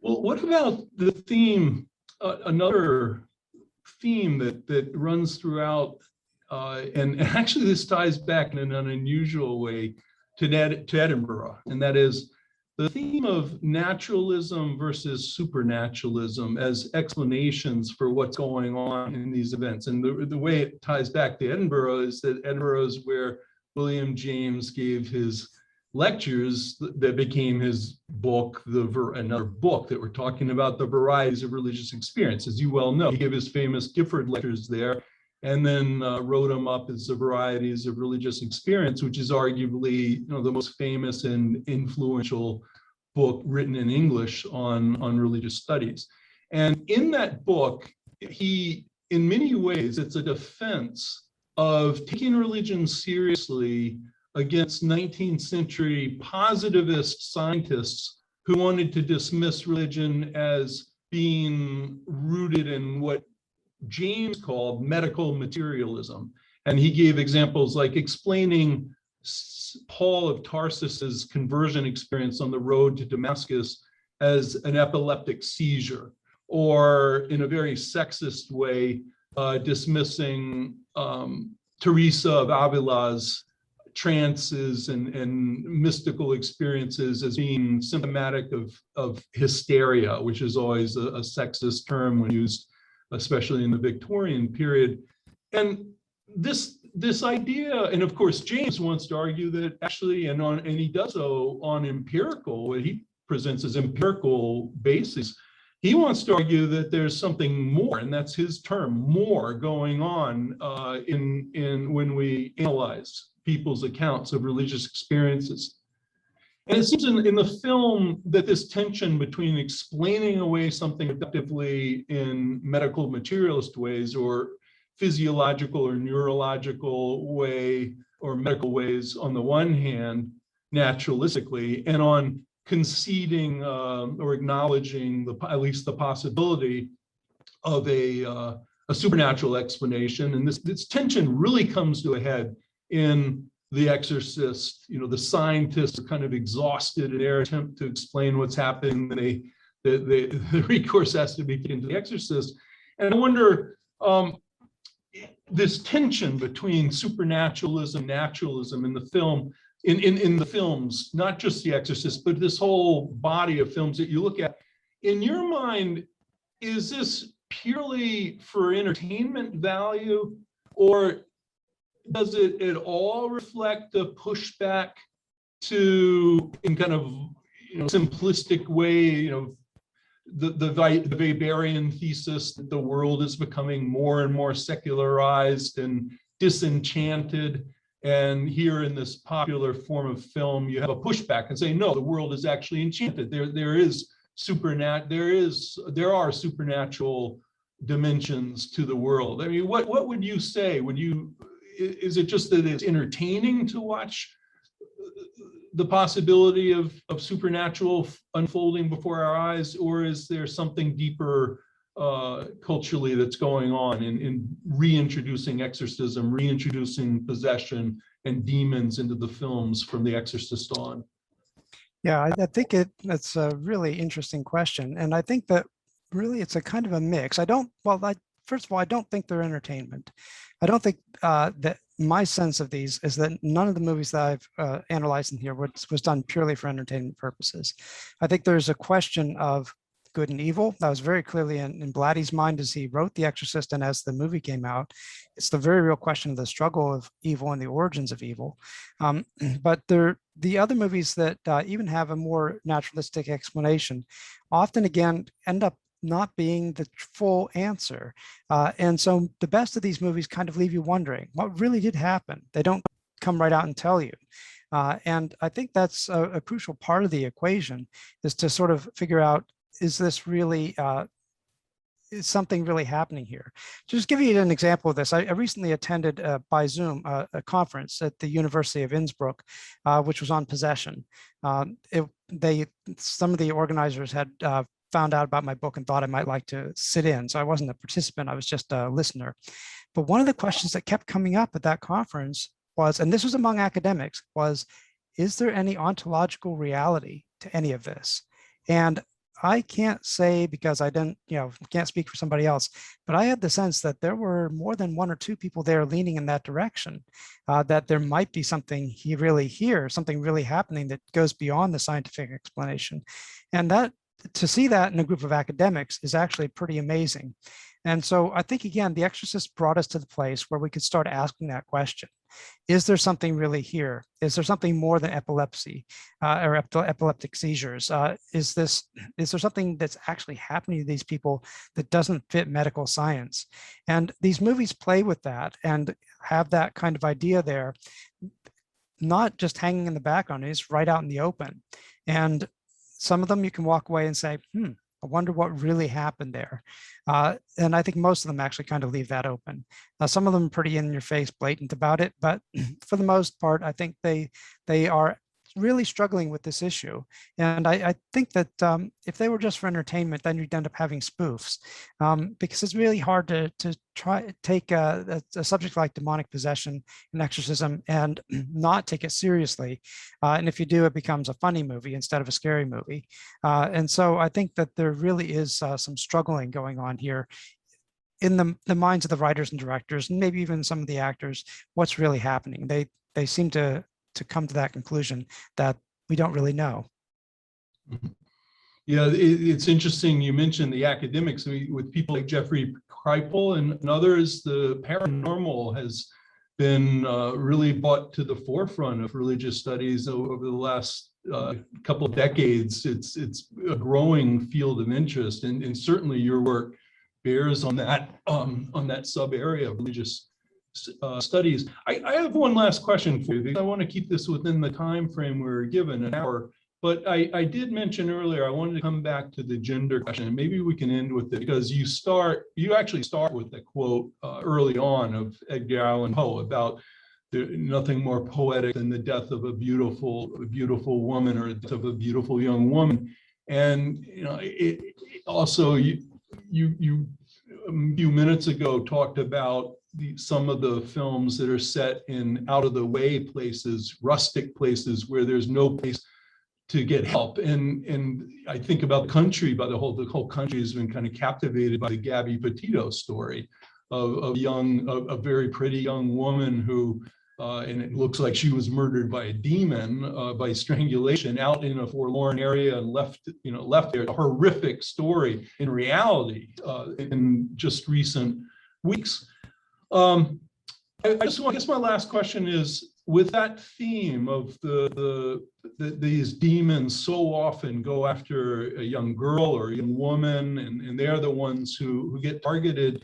Well, what about the theme, another theme that runs throughout, and actually this ties back in an unusual way to Edinburgh, and that is the theme of naturalism versus supernaturalism as explanations for what's going on in these events. And the way it ties back to Edinburgh is that Edinburgh is where William James gave his lectures that became his book, another book that we're talking about, The Varieties of Religious Experience. As you well know, he gave his famous Gifford lectures there, and then wrote them up as The Varieties of Religious Experience, which is arguably the most famous and influential book written in English on religious studies. And in that book, he, in many ways, it's a defense of taking religion seriously against 19th century positivist scientists who wanted to dismiss religion as being rooted in what James called medical materialism. And he gave examples like explaining Paul of Tarsus's conversion experience on the road to Damascus as an epileptic seizure, or in a very sexist way, dismissing Teresa of Avila's trances and mystical experiences as being symptomatic of hysteria, which is always a sexist term when used, especially in the Victorian period. And this idea, and of course, James wants to argue that actually, and he does so on empirical, what he presents as empirical basis. He wants to argue that there's something more, and that's his term, more going on in when we analyze people's accounts of religious experiences. And it seems in the film that this tension between explaining away something effectively in medical materialist ways or physiological or neurological way or medical ways on the one hand, naturalistically, and on conceding or acknowledging at least the possibility of a supernatural explanation. And this tension really comes to a head in The Exorcist. You know, the scientists are kind of exhausted in their attempt to explain what's happening. The recourse has to be taken to The Exorcist. And I wonder, this tension between supernaturalism, naturalism in the film, in the films, not just The Exorcist, but this whole body of films that you look at, in your mind, is this purely for entertainment value, or does it at all reflect a pushback to, in kind of simplistic way, the Weberian thesis that the world is becoming more and more secularized and disenchanted, and here in this popular form of film you have a pushback and say, no, the world is actually enchanted. There are supernatural dimensions to the world. I mean, what would you say? Is it just that it's entertaining to watch the possibility of supernatural unfolding before our eyes, or is there something deeper culturally that's going on in reintroducing exorcism, reintroducing possession and demons into the films from The Exorcist on? Yeah, I think that's a really interesting question. And I think that really it's a kind of a mix. First of all, I don't think they're entertainment. I don't think that my sense of these is that none of the movies that I've analyzed in here was done purely for entertainment purposes. I think there's a question of good and evil. That was very clearly in Blatty's mind as he wrote The Exorcist and as the movie came out. It's the very real question of the struggle of evil and the origins of evil. But the other movies that even have a more naturalistic explanation often, again, end up not being the full answer. And so the best of these movies kind of leave you wondering, what really did happen? They don't come right out and tell you. And I think that's a crucial part of the equation, is to sort of figure out, is this really, is something really happening here? Just give you an example of this. I recently attended by Zoom a conference at the University of Innsbruck, which was on possession. Some of the organizers had found out about my book and thought I might like to sit in. So I wasn't a participant, I was just a listener. But one of the questions that kept coming up at that conference was, and this was among academics, was, is there any ontological reality to any of this? And I can't say, because I didn't, can't speak for somebody else, but I had the sense that there were more than one or two people there leaning in that direction, that there might be something something really happening that goes beyond the scientific explanation. And that, to see that in a group of academics is actually pretty amazing. And so I think, again, The Exorcist brought us to the place where we could start asking that question. Is there something really here? Is there something more than epilepsy or epileptic seizures? Is there something that's actually happening to these people that doesn't fit medical science? And these movies play with that and have that kind of idea there, not just hanging in the background, it's right out in the open. And some of them you can walk away and say, I wonder what really happened there. And I think most of them actually kind of leave that open. Some of them are pretty in your face, blatant about it, but for the most part, I think they are really struggling with this issue. And I think that if they were just for entertainment, then you'd end up having spoofs, because it's really hard to try take a subject like demonic possession and exorcism and not take it seriously. And if you do, it becomes a funny movie instead of a scary movie. And so I think that there really is some struggling going on here in the minds of the writers and directors, and maybe even some of the actors, what's really happening. They seem to come to that conclusion that we don't really know. Yeah, it's interesting. You mentioned the academics with people like Jeffrey Kripal and others. The paranormal has been really brought to the forefront of religious studies over the last couple of decades. It's a growing field of interest, and certainly your work bears on that sub area of religious studies. I have one last question for you, because I want to keep this within the time frame we're given, an hour. But I did mention earlier, I wanted to come back to the gender question, and maybe we can end with it, because you actually start with the quote early on of Edgar Allan Poe about nothing more poetic than the death of a beautiful woman, or the death of a beautiful young woman. And also you a few minutes ago talked about some of the films that are set in out of the way places, rustic places where there's no place to get help. And I think about the country, the whole country has been kind of captivated by the Gabby Petito story of a very pretty young woman who, and it looks like she was murdered by a demon, by strangulation, out in a forlorn area and left there. A horrific story in reality in just recent weeks. I guess my last question is, with that theme of these demons so often go after a young girl or a young woman, and they're the ones who get targeted,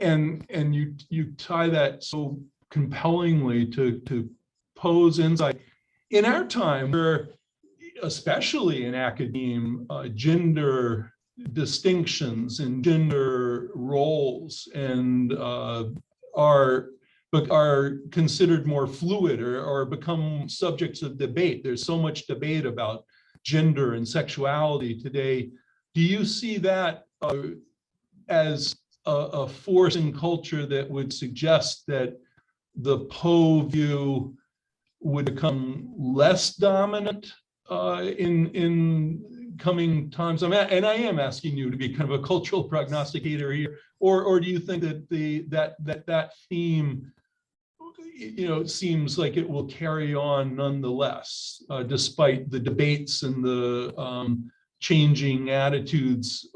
and you tie that so compellingly to Poe's insight. In our time, where, especially in academia, gender distinctions and gender roles and are considered more fluid or become subjects of debate. There's so much debate about gender and sexuality today. Do you see that as a force in culture that would suggest that the Poe view would become less dominant in coming times? And I am asking you to be kind of a cultural prognosticator here, or do you think that that theme, seems like it will carry on nonetheless, despite the debates and the changing attitudes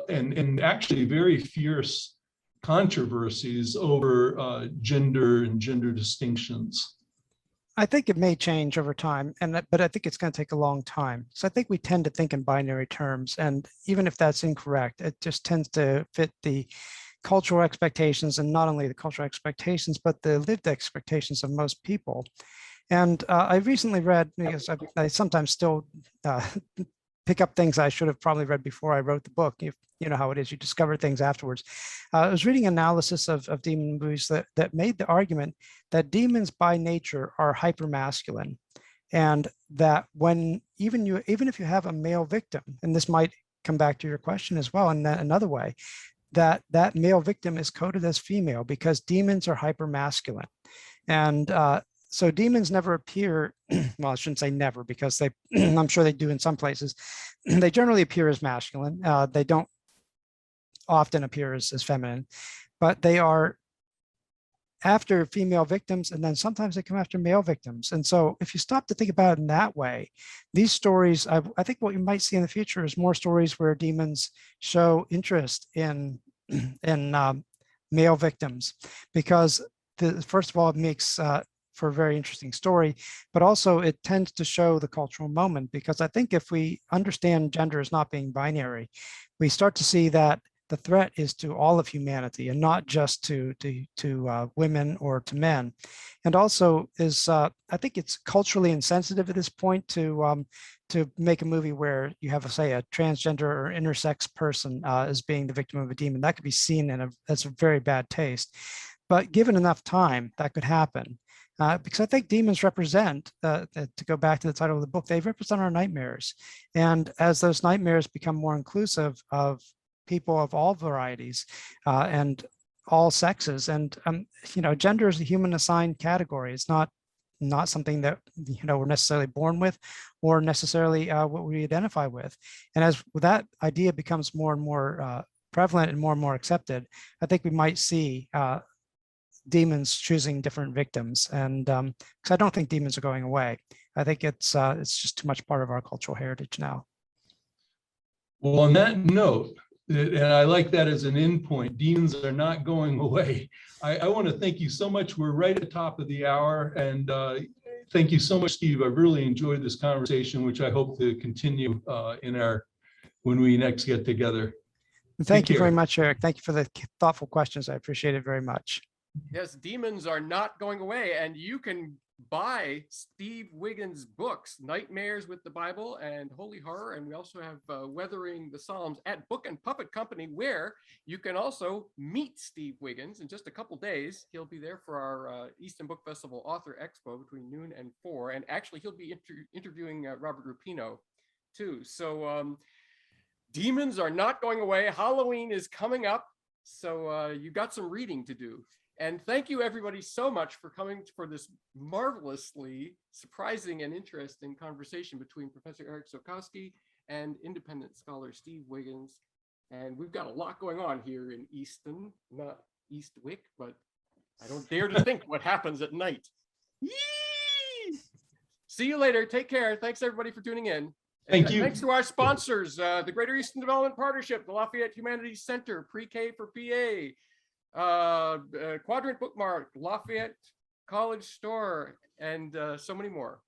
and actually very fierce controversies over gender and gender distinctions? I think it may change over time, but I think it's going to take a long time. So I think we tend to think in binary terms, and even if that's incorrect, it just tends to fit the cultural expectations, and not only the cultural expectations, but the lived expectations of most people. And I recently read, because I sometimes still pick up things I should have probably read before I wrote the book. You know how it is, you discover things afterwards. I was reading analysis of demon movies that made the argument that demons by nature are hypermasculine, and that even if you have a male victim, and this might come back to your question as well in another way, that male victim is coded as female because demons are hypermasculine. And so demons never appear, well, I shouldn't say never, because I'm sure they do in some places. They generally appear as masculine. They don't often appear as feminine, but they are after female victims, and then sometimes they come after male victims. And so if you stop to think about it in that way, these stories, I think what you might see in the future is more stories where demons show interest in male victims, because first of all, it makes for a very interesting story, but also it tends to show the cultural moment, because I think if we understand gender as not being binary, we start to see that the threat is to all of humanity and not just to women or to men. And also is I think it's culturally insensitive at this point to make a movie where you have, say, a transgender or intersex person as being the victim of a demon. That could be seen as a very bad taste. But given enough time, that could happen. Because I think demons represent, to go back to the title of the book, they represent our nightmares. And as those nightmares become more inclusive of people of all varieties and all sexes, and gender is a human assigned category. It's not something that we're necessarily born with, or necessarily what we identify with. And as that idea becomes more and more prevalent and more accepted, I think we might see demons choosing different victims. And because I don't think demons are going away. I think it's just too much part of our cultural heritage now. Well, on that note, and I like that as an end point, demons are not going away. I want to thank you so much. We're right at the top of the hour, and thank you so much, Steve. I've really enjoyed this conversation, which I hope to continue when we next get together. Thank you very much, Eric. Thank you for the thoughtful questions. I appreciate it very much. Yes, demons are not going away, and you can buy Steve Wiggins' books, Nightmares with the Bible and Holy Horror, and we also have Weathering the Psalms at Book and Puppet Company, where you can also meet Steve Wiggins in just a couple days. He'll be there for our Easton Book Festival Author Expo between noon and 4, and actually he'll be interviewing Robert Rupino too. So demons are not going away. Halloween is coming up, so you got some reading to do. And thank you, everybody, so much for coming for this marvelously surprising and interesting conversation between Professor Eric Ziolkowski and independent scholar Steve Wiggins. And we've got a lot going on here in Easton, not Eastwick, but I don't dare to think what happens at night. Yee! See you later. Take care. Thanks, everybody, for tuning in. Thank you. Thanks to our sponsors, the Greater Easton Development Partnership, the Lafayette Humanities Center, Pre-K for PA, Quadrant Bookmark, Lafayette College Store, and so many more.